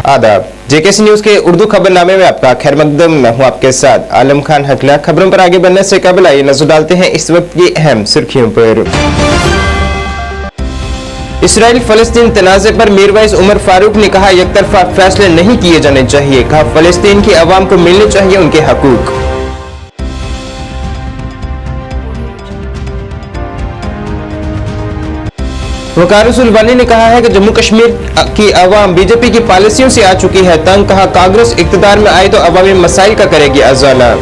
आदाब, JKC news के उर्दू खबरनामे में आपका खैर मकदम। मैं हूं आपके साथ आलम खान हकला। खबरों पर आगे बढ़ने से कबल आइए नजर डालते हैं इस वक्त की अहम सुर्खियों पर। इसराइल फलस्तीन तनाज़े पर मीरवाइज उमर फारूक ने कहा, एकतरफा फैसले नहीं किए जाने चाहिए। कहा, फलस्तीन की अवाम को मिलने चाहिए उनके हकूक। वकार सुलवानी ने कहा है कि जम्मू कश्मीर की अवाम बीजेपी की पॉलिसियों से आ चुकी है तंग। कहा, कांग्रेस इख्तियार में आए तो अवामी मसाइल का करेगी अजाला।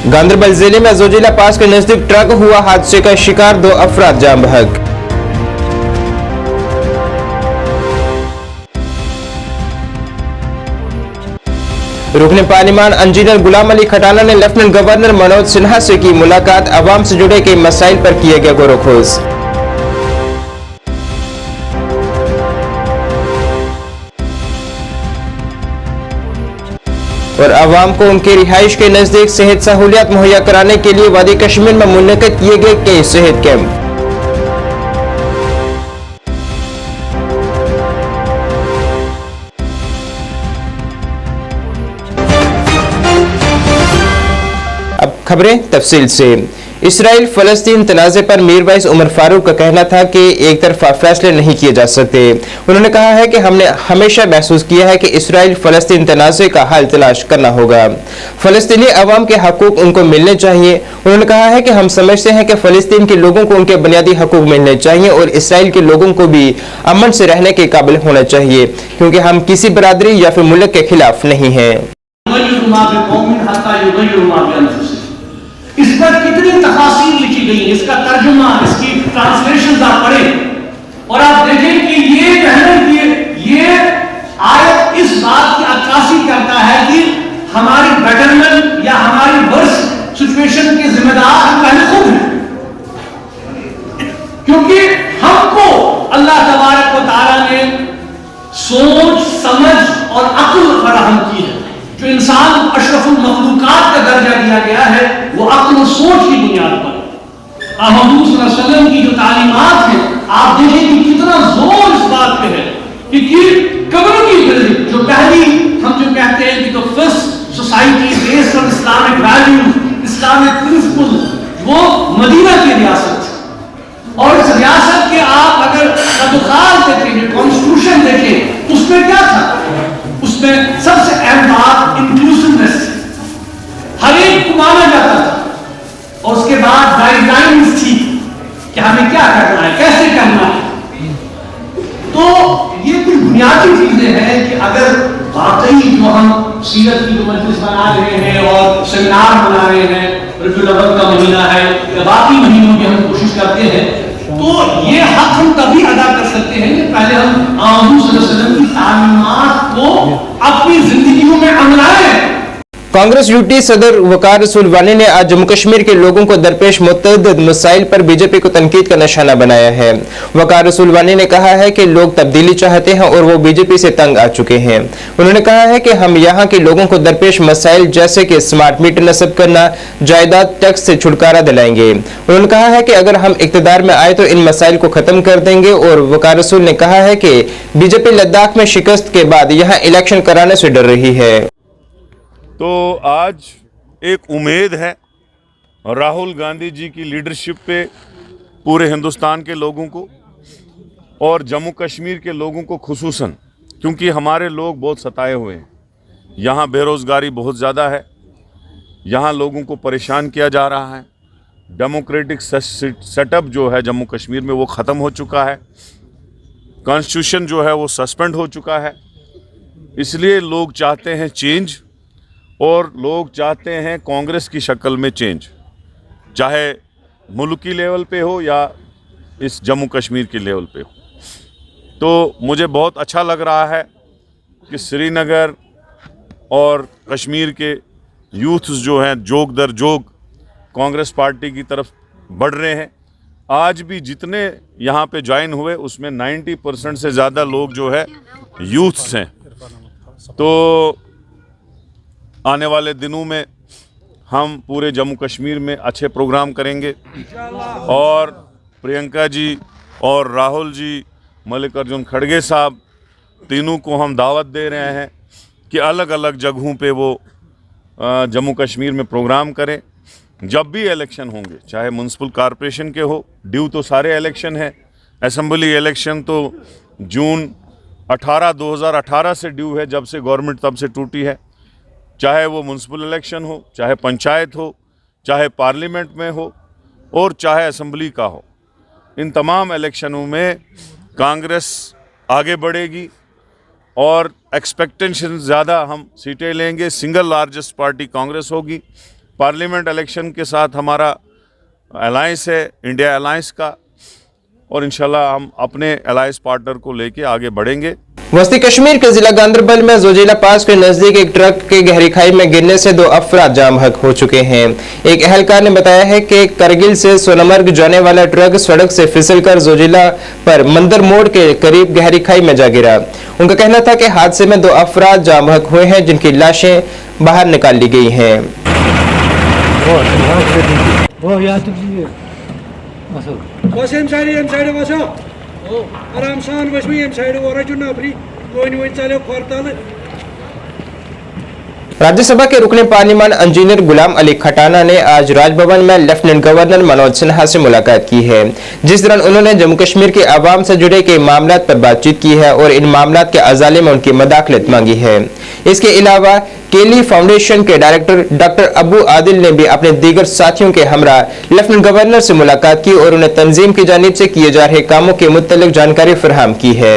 गांदरबल जिले में जोजिला पास के नजदीक ट्रक हुआ हादसे का शिकार, 2 अफराद जान बहक। रुकने पार्लिमान इंजीनियर गुलाम अली खटाना ने लेफ्टिनेंट गवर्नर मनोज सिन्हा से की मुलाकात। अवाम से जुड़े कई मसाइल पर किए गए गौर-व-खोज। और अवाम को उनके रिहाइश के नजदीक सेहत सहूलियात मुहैया कराने के लिए वादी कश्मीर में मुनक्किद किए गए कई सेहत कैंप। अब खबरें तफसील से। इसराइल फलस्तीन तनाज़े पर मीरवाइज उमर फारूक का कहना था कि एक तरफा फैसले नहीं किए जा सकते। उन्होंने कहा है कि हमने हमेशा महसूस किया है कि इसराइल फलस्तीन तनाज़े का हल तलाश करना होगा। फलस्तीनी अवाम के हकूक उनको मिलने चाहिए। उन्होंने कहा है कि हम समझते हैं कि फलस्तीन के लोगों को उनके बुनियादी हकूक मिलने चाहिए और इसराइल के लोगों को भी अमन से रहने के काबिल होना चाहिए, क्योंकि हम किसी बरादरी या फिर मुल्क के खिलाफ नहीं हैं। इस पर कितनी तफासीर लिखी गई है, इसका तर्जुमा, इसकी ट्रांसलेशन आप पढ़ें और आप देखें कि ये कहना कि ये आयत इस बात की अक्कासी करता है कि हमारी बेटरमेंट या हमारी वर्स सिचुएशन के जिम्मेदार हम पहले खुद हैं, क्योंकि हमको अल्लाह तबारक व तआला ने सोच समझ और अक्ल फराहम की है। जो इंसान अशरफुल मखलूकात का दर्जा दिया गया है वो अक्ल और सोच की बुनियाद पर। हुज़ूर सल्लल्लाहु अलैहि वसल्लम की जो तालीमात है, आप देखें कि कितना जोर इस बात पे है कि कम्युनिटी बिल्डिंग, जो पहली हम जो कहते हैं कि तो first society based on Islamic values, Islamic principle, वो मदीना की रियासत थी। और इस रियासत के आप अगर सदुखाल देखेंगे, कॉन्स्टिट्यूशन देखें, उसमें क्या था? उसमें सबसे अहम बात इंक्लूसिवनेस, हर एक को माना जाता था। और उसके बाद गाइडलाइंस थी कि हमें क्या करना है, कैसे करना है। तो ये कुछ बुनियादी चीजें हैं कि अगर वाकई जो हम सीरत की जो मजलिस बना रहे हैं और सेमिनार बना रहे हैं, रबीउल अव्वल का महीना है या बाकी महीनों की हम कोशिश करते हैं, तो ये हक हम तभी अदा कर सकते हैं कि पहले हम हुज़ूर सल्लल्लाहु अलैहि वसल्लम की तालीमात को अपनी जिंदगियों में अपनाएं। कांग्रेस यूटी सदर वकार सुलवानी ने आज जम्मू कश्मीर के लोगों को दरपेश मुतअद्दिद मसाइल पर बीजेपी को तनकीद का निशाना बनाया है। वकार सुलवानी ने कहा है कि लोग तब्दीली चाहते हैं और वो बीजेपी से तंग आ चुके हैं। उन्होंने कहा है कि हम यहाँ के लोगों को दरपेश मसाइल जैसे कि स्मार्ट मीटर नस्ब करना, जायदाद टैक्स से छुटकारा दिलाएंगे। उन्होंने कहा है कि अगर हम इख्तियार में आए तो इन मसाइल को खत्म कर देंगे। और वकार रसूल ने कहा है कि बीजेपी लद्दाख में शिकस्त के बाद यहाँ इलेक्शन कराने से डर रही है। तो आज एक उम्मीद है राहुल गांधी जी की लीडरशिप पे पूरे हिंदुस्तान के लोगों को और जम्मू कश्मीर के लोगों को खुसूसन, क्योंकि हमारे लोग बहुत सताए हुए हैं। यहाँ बेरोज़गारी बहुत ज़्यादा है, यहाँ लोगों को परेशान किया जा रहा है। डेमोक्रेटिक सेटअप जो है जम्मू कश्मीर में वो ख़त्म हो चुका है। कॉन्स्टिट्यूशन जो है वो सस्पेंड हो चुका है। इसलिए लोग चाहते हैं चेंज, और लोग चाहते हैं कांग्रेस की शक्ल में चेंज, चाहे मुल्की लेवल पे हो या इस जम्मू कश्मीर के लेवल पे हो। तो मुझे बहुत अच्छा लग रहा है कि श्रीनगर और कश्मीर के यूथ जो हैं जोग दर जोग कांग्रेस पार्टी की तरफ बढ़ रहे हैं। आज भी जितने यहाँ पे ज्वाइन हुए उसमें 90% से ज़्यादा लोग जो है यूथ्स हैं। तो आने वाले दिनों में हम पूरे जम्मू कश्मीर में अच्छे प्रोग्राम करेंगे और प्रियंका जी और राहुल जी, मल्लिकार्जुन खड़गे साहब, तीनों को हम दावत दे रहे हैं कि अलग अलग जगहों पे वो जम्मू कश्मीर में प्रोग्राम करें। जब भी इलेक्शन होंगे, चाहे म्यूनसिपल कॉरपोरेशन के हो, ड्यू तो सारे इलेक्शन है, असेंबली इलेक्शन तो जून 2018 से ड्यू है, जब से गवर्नमेंट तब से टूटी है। चाहे वो म्यूनसिपल इलेक्शन हो, चाहे पंचायत हो, चाहे पार्लियामेंट में हो और चाहे असेंबली का हो, इन तमाम इलेक्शनों में कांग्रेस आगे बढ़ेगी और एक्सपेक्टेशन ज़्यादा हम सीटें लेंगे। सिंगल लार्जेस्ट पार्टी कांग्रेस होगी। पार्लियामेंट इलेक्शन के साथ हमारा अलायंस है, इंडिया अलायंस का, और इंशाल्लाह हम अपने अलायंस पार्टनर को लेके आगे बढ़ेंगे। वस्ती कश्मीर के जिला गांधरबल में जोजिला पास के नजदीक एक ट्रक के गहरी खाई में गिरने से 2 अफराद जाम बहक हो चुके हैं। एक अहलकार ने बताया है कि करगिल से सोनमर्ग जाने वाला ट्रक सड़क से फिसलकर जोजिला पर मंदिर मोड़ के करीब गहरी खाई में जा गिरा। उनका कहना था कि हादसे में 2 अफराद जाम बहक हुए हैं, जिनकी लाशें बाहर निकाल ली गई हैं। राज्यसभा के रुकने पार्लियामान इंजीनियर गुलाम अली खटाना ने आज राजभवन में लेफ्टिनेंट गवर्नर मनोज सिन्हा से मुलाकात की है, जिस दौरान उन्होंने जम्मू कश्मीर के आवाम से जुड़े कई मामलात पर बातचीत की है और इन मामलात के अजाले में उनकी मदाखलत मांगी है। इसके अलावा केली फाउंडेशन के डायरेक्टर डॉक्टर अबू आदिल ने भी अपने दीगर साथियों के हमरा लेफ्टिनेंट गवर्नर से मुलाकात की और उन्हें तंजीम की जानिब से किए जा रहे कामों के मुतल्लिक जानकारी फराहम की है।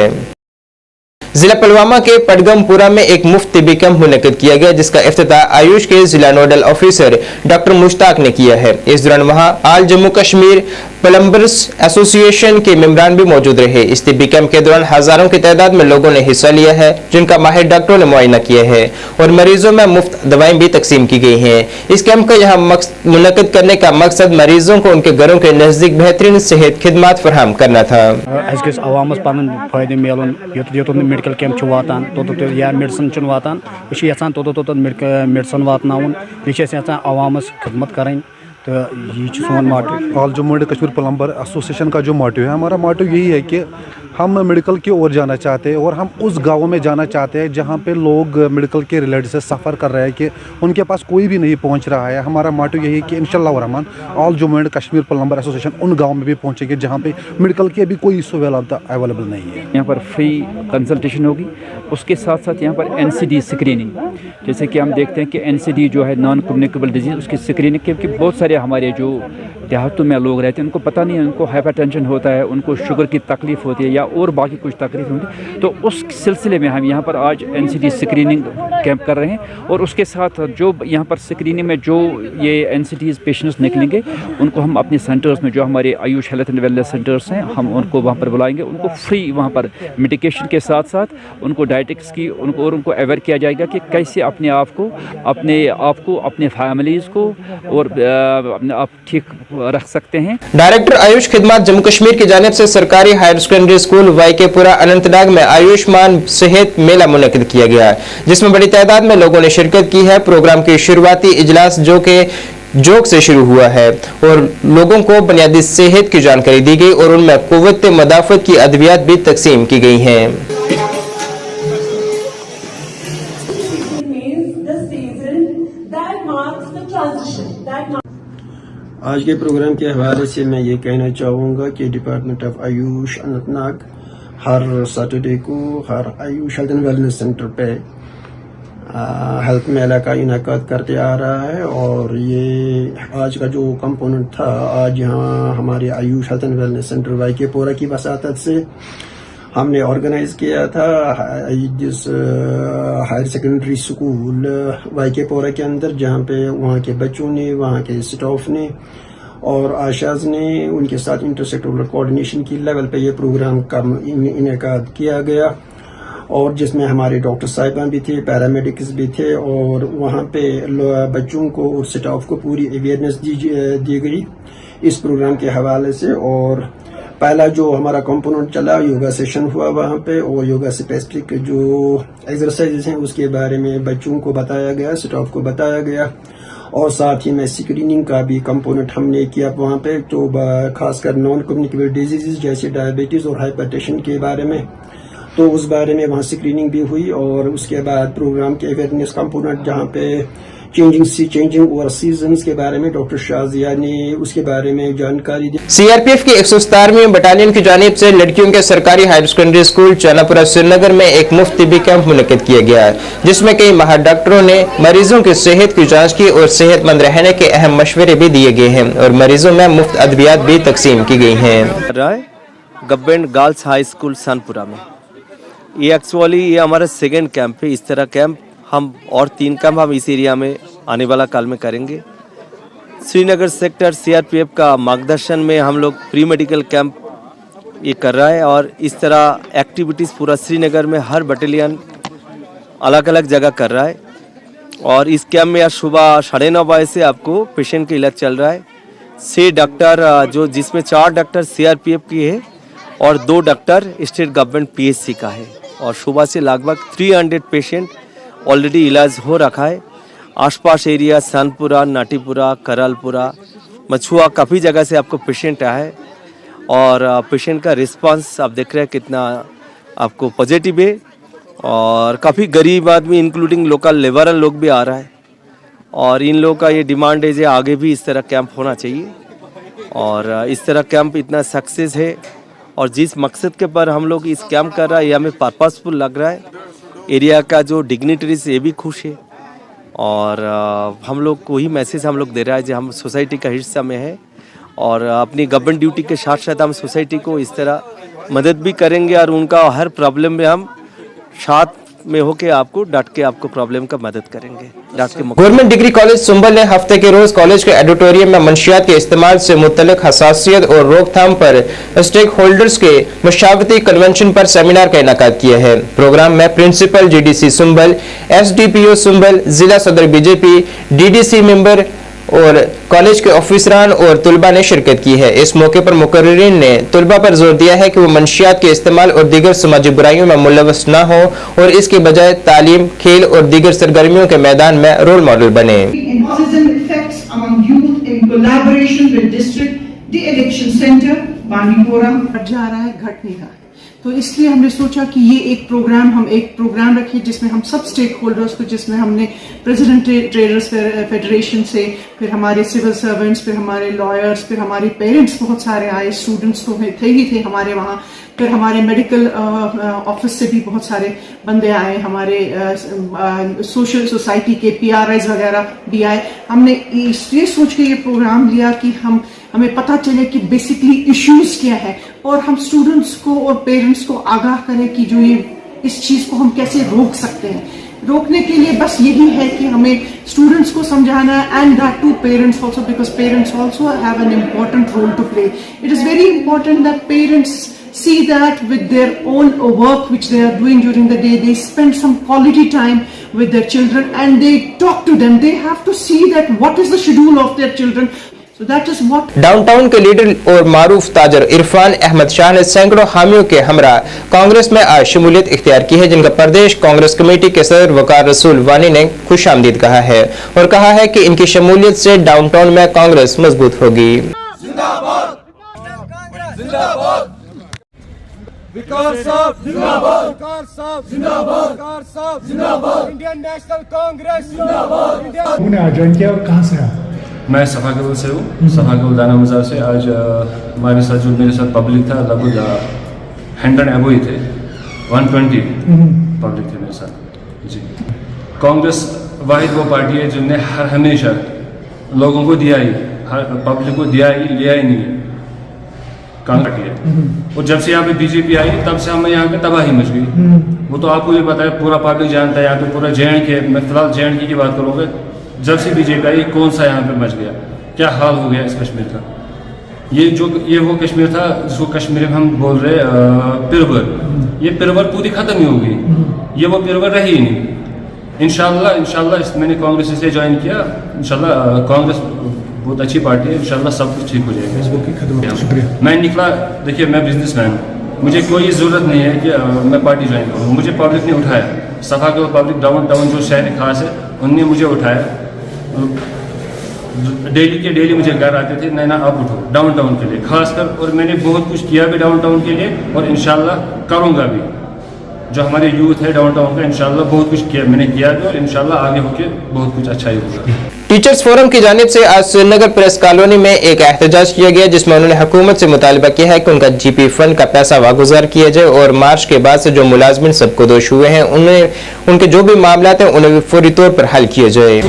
जिला पुलवामा के पडगमपुरा में एक मुफ्त तिब्बी कैंप मुनक्किद किया गया, जिसका इफ्तिताह आयुष के जिला नोडल ऑफिसर डॉक्टर मुश्ताक ने किया है। इस दौरान वहां आल जम्मू कश्मीर प्लम्बर्स एसोसिएशन के मेंबरान भी मौजूद रहे। इस तिब्बी कैंप के दौरान हजारों की तादाद में लोगों ने हिस्सा लिया है, जिनका माहिर डॉक्टरों ने मुआयना किया है और मरीजों में मुफ्त दवाएं भी तकसीम की गई हैं। इस कैंप का यहाँ मुनक्किद करने का मकसद मरीजों को उनके घरों के नजदीक बेहतरीन सेहत खिदमात फराहम करना था। मेडिकल कैंप वातान तोत या मेडिसिन वातान यहां तोत मेडिसिन वातनाउन यहां अवामस खिदमत करें। तो ये सोन motive all Jammu and Kashmir plumber association का जो मोटिव है, हमारा मोटिव यही है कि हम मेडिकल की ओर जाना चाहते हैं और हम उस गाँव में जाना चाहते हैं जहाँ पे लोग मेडिकल के रिलेटेड से सफ़र कर रहे हैं कि उनके पास कोई भी नहीं पहुँच रहा है। हमारा मोटिव यही है कि इंशाअल्लाह Rahman all Jammu and Kashmir plumber association उन गाँव में भी पहुँचेगी जहाँ पे मेडिकल की अभी कोई सुविधा अवेलेबल नहीं है। यहाँ पर फ्री कंसल्टेशन होगी, उसके साथ साथ यहाँ पर NCD स्क्रीनिंग, जैसे कि हम देखते हैं कि NCD जो है नॉन कम्युनिकेबल डिजीज़, उसकी स्क्रीनिंग क्योंकि बहुत सारे हमारे जो देहातों में लोग रहते हैं उनको पता नहीं है, उनको हाइपरटेंशन होता है, उनको शुगर की तकलीफ़ होती है या और बाकी कुछ तकलीफ होती है। तो उस सिलसिले में हम यहाँ पर आज NCD स्क्रीनिंग कैंप कर रहे हैं और उसके साथ जो यहाँ पर स्क्रीनिंग में जो ये NCD पेशेंट्स निकलेंगे उनको हम अपने सेंटर्स में, जो हमारे AYUSH health and wellness centres हैं, हम उनको वहाँ पर बुलाएंगे। उनको फ्री वहाँ पर मेडिकेशन के साथ साथ उनको डायटिक्स की उनको अवेयर किया जाएगा कि कैसे अपने आप को अपने फैमिलीज़ को और आप ठीक रख सकते हैं। डायरेक्टर आयुष खिदमत जम्मू कश्मीर की जानिब से सरकारी हायर सेकेंडरी स्कूल वाईकेपुरा अनंतनाग में आयुष्मान सेहत मेला मुनक्किद किया गया, जिसमें बड़ी तादाद में लोगों ने शिरकत की है। प्रोग्राम की शुरुआती इजलास जोक से शुरू हुआ है और लोगों को बुनियादी सेहत की जानकारी दी गई और उनमें कुव्वत मदाफत की अद्वियात भी तकसीम की गई हैं। आज के प्रोग्राम के हवाले से मैं ये कहना चाहूँगा कि डिपार्टमेंट ऑफ आयुष अनंतनाग हर सैटरडे को हर AYUSH health and wellness centre पे हेल्थ मेला का इनेकाद करते आ रहा है। और ये आज का जो कंपोनेंट था, आज यहाँ हमारे AYUSH health and wellness centre वाईकेपुरा की वसातत से हमने ऑर्गेनाइज किया था जिस हायर सेकेंडरी स्कूल वाईकेपुरा के अंदर, जहाँ पे वहाँ के बच्चों ने, वहाँ के स्टाफ ने और आशाज ने उनके साथ इंटरसेक्टोरल कोऑर्डिनेशन की लेवल पे ये प्रोग्राम का इनेकाद किया गया और जिसमें हमारे डॉक्टर साहिबान भी थे, पैरामेडिक्स भी थे और वहाँ पे बच्चों को और स्टाफ को पूरी अवेयरनेस दी गई इस प्रोग्राम के हवाले से। और पहला जो हमारा कंपोनेंट चला योगा सेशन हुआ वहाँ पे और योगा स्पेसिफिक जो एक्सरसाइजेस हैं उसके बारे में बच्चों को बताया गया, स्टाफ को बताया गया اور ساتھ ہی میں اسکریننگ کا بھی کمپوننٹ ہم نے کیا وہاں پہ، تو خاص کر نان کمیونیکیبل ڈیزیز جیسے ڈائبٹیز اور ہائپر ٹینشن کے بارے میں، تو اس بارے میں وہاں اسکریننگ بھی ہوئی. اور اس کے بعد پروگرام کے اویئرنیس کمپوننٹ جہاں پہ چینجنگ اوور سیزنز کے بارے میں ڈاکٹر شازیہ نے اس کے بارے میں جانکاری دی. سی آر پی ایف کی 117ویں بٹالین کی جانب سے لڑکیوں کے سرکاری ہائر سیکنڈری اسکول چاناپورہ سری نگر میں ایک مفت طبی کیمپ منعقد کیا گیا، جس میں کئی ماہر ڈاکٹروں نے مریضوں کی صحت کی جانچ کی اور صحت مند رہنے کے اہم مشورے بھی دیے گئے ہیں اور مریضوں میں مفت ادویات بھی تقسیم کی گئی ہیں. گورنمنٹ گرلز ہائی اسکول سانپورہ میں یہ ایکچولی یہ ہمارا سیکنڈ کیمپ ہے. اس طرح کیمپ ہم اور 3 کیمپ ہم اس ایریا میں آنے والا کال میں کریں گے. Srinagar sector C R P F کا مارگدرشن میں ہم لوگ پری میڈیکل کیمپ یہ کر رہا ہے اور اس طرح ایکٹیویٹیز پورا سری نگر میں ہر بٹالین الگ الگ جگہ کر رہا ہے. اور اس کیمپ میں آج صبح 9:30 بجے سے آپ کو پیشنٹ کا علاج چل رہا ہے. 6 ڈاکٹر جس میں 4 doctor C R P F کی ہے اور 2 doctor state government P H C کا ہے. اور صبح سے لگ بھگ 300 پیشنٹ آلریڈی علاج ہو رکھا ہے. آس پاس ایریا سانپورہ، ناٹی پورہ، کرال پورہ، مچھوا کافی جگہ سے آپ کو پیشنٹ آئے اور پیشنٹ کا رسپانس آپ دیکھ رہے ہیں کتنا آپ کو پازیٹیو ہے. اور کافی غریب آدمی انکلوڈنگ لوکل لیبرل لوگ بھی آ رہا ہے اور ان لوگوں کا یہ ڈیمانڈ ہے کہ آگے بھی اس طرح کیمپ ہونا چاہیے. اور اس طرح کیمپ اتنا سکسیز ہے اور جس مقصد کے پر ہم لوگ اس کیمپ کر رہا ہے یہ ہمیں پرپسفل لگ رہا ہے. ایریا کا جو ڈگنیٹریز یہ بھی خوش ہے اور ہم لوگ کو ہی میسیج ہم لوگ دے رہا ہے کہ ہم سوسائٹی کا حصہ میں ہے اور اپنی گورنمنٹ ڈیوٹی کے ساتھ ساتھ ہم سوسائٹی کو اس طرح مدد بھی کریں گے اور ان کا ہر پرابلم میں ہم ساتھ میں ہو کے آپ کو ڈٹ کے آپ کو پرابلم کا مدد کریں گے. گورنمنٹ ڈگری کالج سنبل نے ہفتے کے روز کالج کے ایڈیٹوریم میں منشیات کے استعمال سے متعلق حساسیت اور روک تھام پر اسٹیک ہولڈرز کے مشاورتی کنونشن پر سیمینار کا انعقاد کیا ہے. پروگرام میں پرنسپل جی ڈی سی سنبل، ایس ڈی پی او سنبل، ضلع صدر بی جے پی، ڈی ڈی سی ممبر اور کالج کے آفیسران اور طلباء نے شرکت کی ہے. اس موقع پر مقررین نے طلباء پر زور دیا ہے کہ وہ منشیات کے استعمال اور دیگر سماجی برائیوں میں ملوث نہ ہوں اور اس کے بجائے تعلیم، کھیل اور دیگر سرگرمیوں کے میدان میں رول ماڈل بنے. جا رہا ہے گھٹ نہیں رہا، تو اس لیے ہم نے سوچا کہ یہ ایک پروگرام رکھیے جس میں ہم سب اسٹیک ہولڈرز کو، جس میں ہم نے پریزیڈنٹ ٹریڈرز فیڈریشن سے، پھر ہمارے سول سرونٹس، پھر ہمارے لائرز، پھر ہمارے پیرنٹس بہت سارے آئے، اسٹوڈنٹس تو تھے ہی تھے ہمارے وہاں، پھر ہمارے میڈیکل آفس سے بھی بہت سارے بندے آئے، ہمارے سوشل سوسائٹی کے پی آر آئیز وغیرہ بھی آئے. ہم نے یہ سوچ کے یہ پروگرام لیا کہ ہمیں پتہ چلے کہ بیسکلی ایشوز کیا ہے اور ہم اسٹوڈنٹس کو اور پیرنٹس کو آگاہ کریں کہ جو یہ اس چیز کو ہم کیسے روک سکتے ہیں. روکنے کے لیے بس یہی ہے کہ ہمیں اسٹوڈنٹس کو سمجھانا ہے and that to parents also, because parents also have an important role to play. It is very important that parents see that with their own work which they are doing during the day, they spend some quality time with their children and they talk to them. They have to see that what is the schedule of their children. So that is what down town کے leader اور معروف تاجر عرفان احمد شاہ نے سینکڑوں حامیوں کے ہمراہ کانگریس میں آج شمولیت اختیار کی ہے، جن کا پردیش کانگریس کمیٹی کے صدر وقار رسول وانی نے خوش آمدید کہا ہے اور کہا ہے کہ ان کی شمولیت سے ڈاؤن ٹاؤن میں کانگریس مضبوط ہوگی. زندہ باد، زندہ باد، وقار صاحب زندہ باد، وقار صاحب زندہ باد، وقار صاحب زندہ باد، انڈین نیشنل کانگریس زندہ باد. تم نے آج جوائن کیا اور کہاں سے آپ؟ میں صفا گل سے ہوں، صفا گل دانا مزار سے. آج ہمارے ساتھ جو میرے ساتھ پبلک تھا لگ بھگ 100 ایبو ہی تھے، 120 پبلک تھے میرے ساتھ. جی کانگریس واحد وہ پارٹی ہے جن نے ہمیشہ لوگوں کو دیا ہی، پبلک کو دیا ہی، لیا ہی نہیں ہے. پارٹی ہے اور جب سے یہاں پہ بی جے پی آئی تب سے ہمیں یہاں پہ تباہی مچ گئی. وہ تو آپ کو بھی پتا ہے، پورا پبلک جانتا ہے یہاں پہ پورا جے اینڈ کے. میں فی الحال جے اینڈ کی بات کروں گا. جب سے بی جے پی آئی کون سا یہاں پہ مچ گیا، کیا حال ہو گیا اس کشمیر کا. یہ وہ کشمیر تھا جس کو کشمیر میں ہم بول رہے پرور. یہ پرور پوری ختم ہی ہو گئی، یہ وہ پرور رہی ہی نہیں. انشاءاللہ میں نے کانگریس سے جوائن کیا. انشاءاللہ کانگریس بہت اچھی پارٹی ہے، انشاءاللہ سب کچھ ٹھیک ہو جائے گا. میں نکلا، دیکھیے میں بزنس مین ہوں، مجھے کوئی ضرورت نہیں ہے کہ میں پارٹی جوائن کروں. مجھے پبلک نے اٹھایا، صفا کے پبلک ڈاؤن ٹاؤن جو شہر خاص ہے ان نے مجھے اٹھایا. डेली के डेली मुझे घर आते थे, नैना आप उठो डाउन टाउन के लिए खासकर, और मैंने बहुत कुछ किया भी डाउन टाउन के लिए और इंशाल्लाह करूँगा भी। जो हमारे यूथ है डाउन टाउन का, इंशाल्लाह बहुत कुछ किया, मैंने किया भी और इंशाल्लाह आगे होके बहुत कुछ अच्छा ही होगा। टीचर्स फोरम की जानिब से आज श्रीनगर प्रेस कॉलोनी में एक एहतजाज किया गया, जिसमें उन्होंने हुकूमत से मुतालबा किया है कि उनका जीपी फंड का पैसा वागुजार किया जाए और मार्च के बाद से जो मुलाजमिन सबको दोष हुए हैं उन्हें उनके जो भी मामला हैं उन्हें फौरी तौर पर हल किए जाए।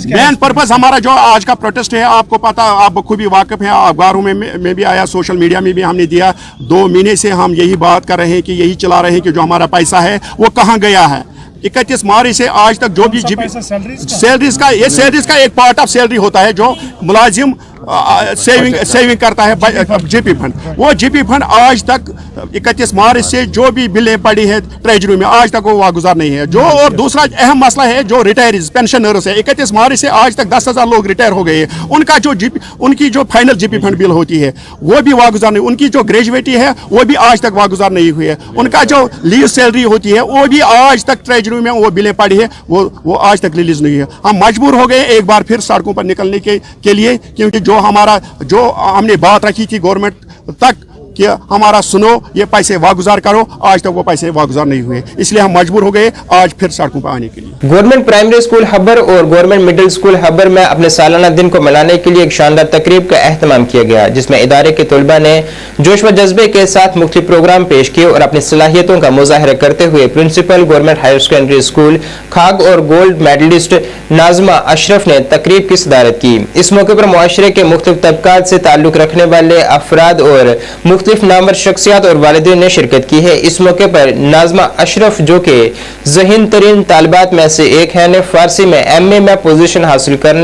मेन पर्पस हमारा जो आज का प्रोटेस्ट है, आपको पता, आप बखूबी वाकिफ हैं, अखबारों में भी आया, सोशल मीडिया में भी हमने दिया। 2 महीने से हम यही बात कर रहे हैं कि यही चला रहे हैं कि जो हमारा पैसा है वो कहाँ गया है। 31 मार्च से आज तक जो भी सैलरीज का, ये सैलरीज का एक पार्ट ऑफ सैलरी होता है जो मुलाजिम सेविंग करता है जीपी फंड। वो जीपी फंड आज तक 31 मार्च से जो भी बिलें पड़ी है ट्रेजरी में आज तक वो वागुजार नहीं है। जो और दूसरा अहम मसला है जो रिटायरीज पेंशनर्स है, 31 मार्च से आज तक 10,000 लोग रिटायर हो गए हैं। उनका जो उनकी जो फाइनल जीपी फंड बिल होती है वो भी वागुजार नहीं, उनकी जो ग्रेजुएटी है वो भी आज तक वागुजार नहीं हुई है। उनका जो लीव सैलरी होती है वो भी आज तक ट्रेजरी में वो बिलें पड़ी है, वो आज तक रिलीज नहीं है। हम मजबूर हो गए एक बार फिर सड़कों पर निकलने के लिए, क्योंकि जो हमने बात रखी थी गवर्नमेंट तक कि हमारा सुनो, ये पैसे वागुजार करो, आज तक वो पैसे वागुजार नहीं हुए, इसलिए हम मजबूर हो गए आज फिर सड़कों पर आने के लिए। गवर्नमेंट प्राइमरी स्कूल हब्बर और गवर्नमेंट मिडिल स्कूल हब्बर में अपने सालाना दिन को मनाने के लिए एक शानदार तकरीब का एहतमाम किया गया, जिसमें इदारे के तलबा ने जोश व जज्बे के साथ मुख्तलिफ प्रोग्राम पेश किए और अपनी सलाहियतों का मुजाहरा करते हुए principal government higher secondary school Khag और गोल्ड मेडलिस्ट नाजमा अशरफ ने तकरीब की सदारत की। इस मौके पर मुआशरे के मुख्तलिफ तबकात से ताल्लुक रखने वाले अफराद और मुख्तलिफ नामवर शख्सियात और वालिदैन ने शिरकत की है। इस मौके पर नाजमा अशरफ, जो कि ज़हीन तरीन तालिबात में से एक है, ने फारसी में MA में पोजीशन हासिल करने